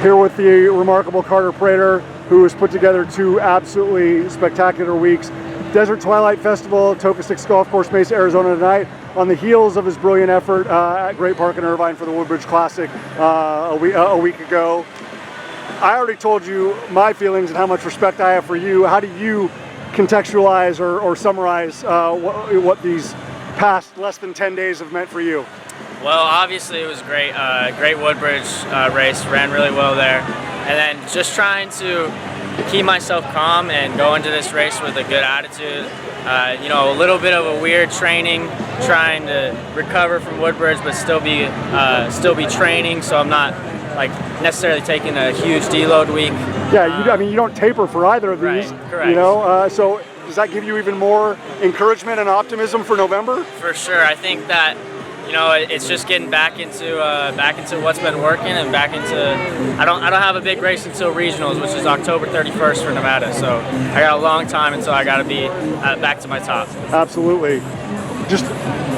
Here with the remarkable Carter Prater, who has put together 2 absolutely spectacular weeks. Desert Twilight Festival, Toka Sticks Golf Course, Mesa, Arizona tonight, on the heels of his brilliant effort at Great Park in Irvine for the Woodbridge Classic a week ago. I already told you my feelings and how much respect I have for you. How do you contextualize or summarize what these past less than 10 days have meant for you? Well, obviously it was great. Great Woodbridge race, ran really well there. And then just trying to keep myself calm and go into this race with a good attitude. You know, a little bit of a weird training, trying to recover from Woodbridge, but still be training, so I'm not like necessarily taking a huge deload week. Yeah, I mean, you don't taper for either of these. Right, correct. You know, so does that give you even more encouragement and optimism for November? For sure. I think that, you know, it's just getting back into what's been working and back into. I don't have a big race until regionals, which is October 31st for Nevada. So I got a long time until I got to be back to my top. Absolutely. Just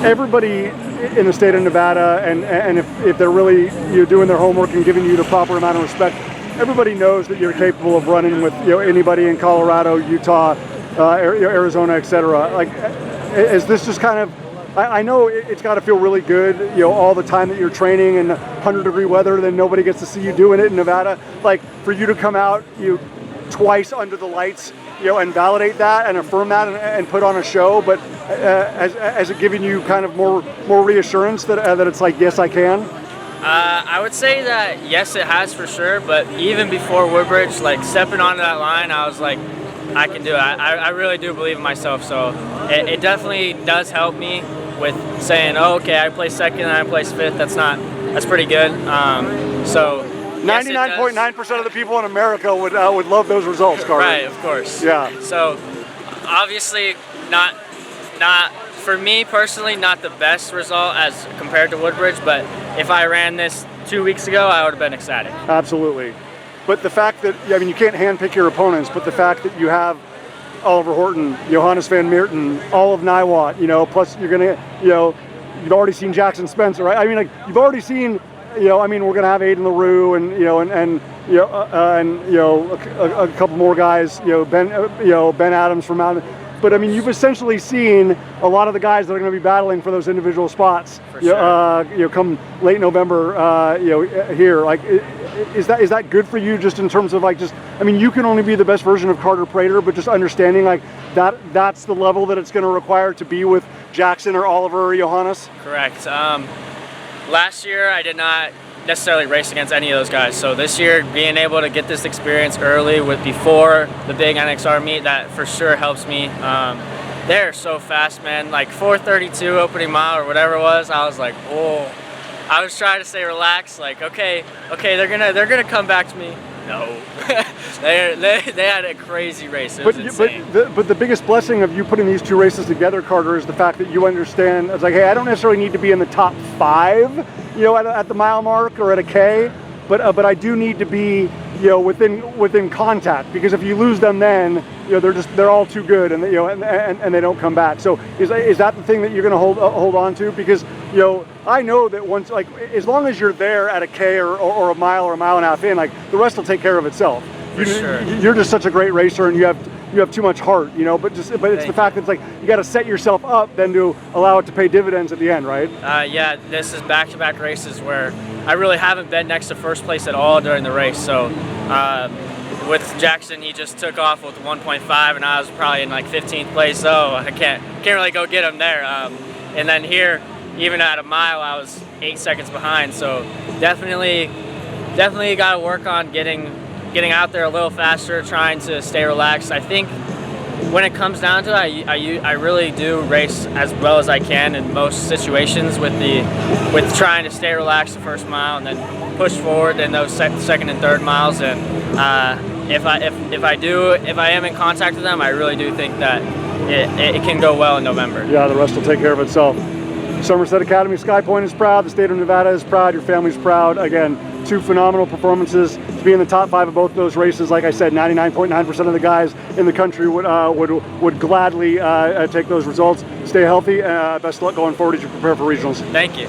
everybody in the state of Nevada, and if they're really doing their homework and giving you the proper amount of respect, everybody knows that you're capable of running with anybody in Colorado, Utah, Arizona, etc. Like, is this just kind of? I know it's got to feel really good, all the time that you're training in 100-degree weather, then nobody gets to see you doing it in Nevada. Like, for you to come out, twice under the lights, and validate that and affirm that and put on a show, but has it given you kind of more reassurance that it's like, yes, I can? I would say that yes, it has for sure. But even before Woodbridge, like stepping onto that line, I was like, I can do it. I really do believe in myself. So it definitely does help me with saying, oh, okay, I placed second and I placed fifth. That's pretty good. So 99.9% of the people in America would love those results, Carter. Right, of course. Yeah. So obviously not for me personally, not the best result as compared to Woodbridge, but if I ran this 2 weeks ago, I would have been ecstatic. Absolutely. But the fact that, I mean, you can't handpick your opponents, but the fact that you have Oliver Horton, Johannes Van Meerten, all of Niwot, plus you're gonna, you've already seen Jackson Spencer, right? I mean, like, you've already seen, I mean, we're gonna have Aiden LaRue and a couple more guys, Ben Adams from Mountain. But I mean, you've essentially seen a lot of the guys that are going to be battling for those individual spots. For sure. Come late November, here. Like, is that good for you? Just in terms of like, I mean, you can only be the best version of Carter Prater, but just understanding like that's the level that it's going to require to be with Jackson or Oliver or Johannes. Correct. Last year, I did not necessarily race against any of those guys. So this year, being able to get this experience early before the big NXR meet, that for sure helps me. They're so fast, man. Like 4:32 opening mile or whatever it was, I was like, oh. I was trying to stay relaxed, like, okay, they're gonna come back to me. No, they had a crazy race. It was insane. But the biggest blessing of you putting these 2 races together, Carter, is the fact that you understand. It's like, hey, I don't necessarily need to be in the top 5, at the mile mark or at a K, but I do need to be, within contact, because if you lose them, then they're all too good, and and they don't come back. So is that the thing that you're going to hold on to? Because I know that once, like, as long as you're there at a K or a mile or a mile and a half in, like, the rest will take care of itself. For sure. You're just such a great racer, and you have too much heart, but it's the fact that it's like you got to set yourself up then to allow it to pay dividends at the end, right? Yeah, this is back-to-back races where I really haven't been next to first place at all during the race. So with Jackson, he just took off with 1.5, and I was probably in like 15th place. So I can't really go get him there. And then here, even at a mile, I was 8 seconds behind. So definitely got to work on getting out there a little faster, trying to stay relaxed. I think when it comes down to it, I really do race as well as I can in most situations with trying to stay relaxed the first mile and then push forward in those second and third miles. And if I am in contact with them, I really do think that it can go well in November. Yeah, the rest will take care of itself. Somerset Academy Sky Pointe is proud. The state of Nevada is proud. Your family's proud. Again, 2 phenomenal performances. To be in the top 5 of both of those races, like I said, 99.9% of the guys in the country would gladly take those results. Stay healthy. Best of luck going forward as you prepare for regionals. Thank you.